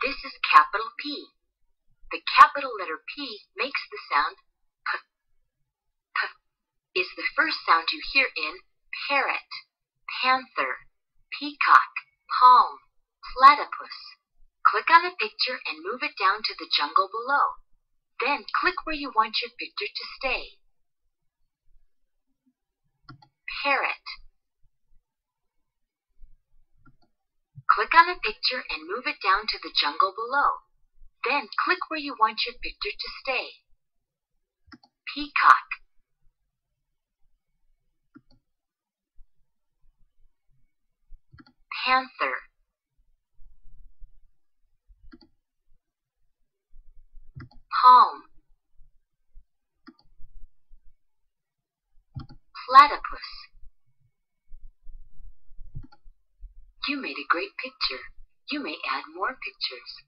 This is capital P. The capital letter P makes the sound P. P is the first sound you hear in parrot, panther, peacock, palm, platypus. Click on a picture and move it down to the jungle below. Then click where you want your picture to stay. Parrot. Click on a picture and move it down to the jungle below. Then click where you want your picture to stay. Peacock. Panther. Palm. Platypus. You made a great picture. You may add more pictures.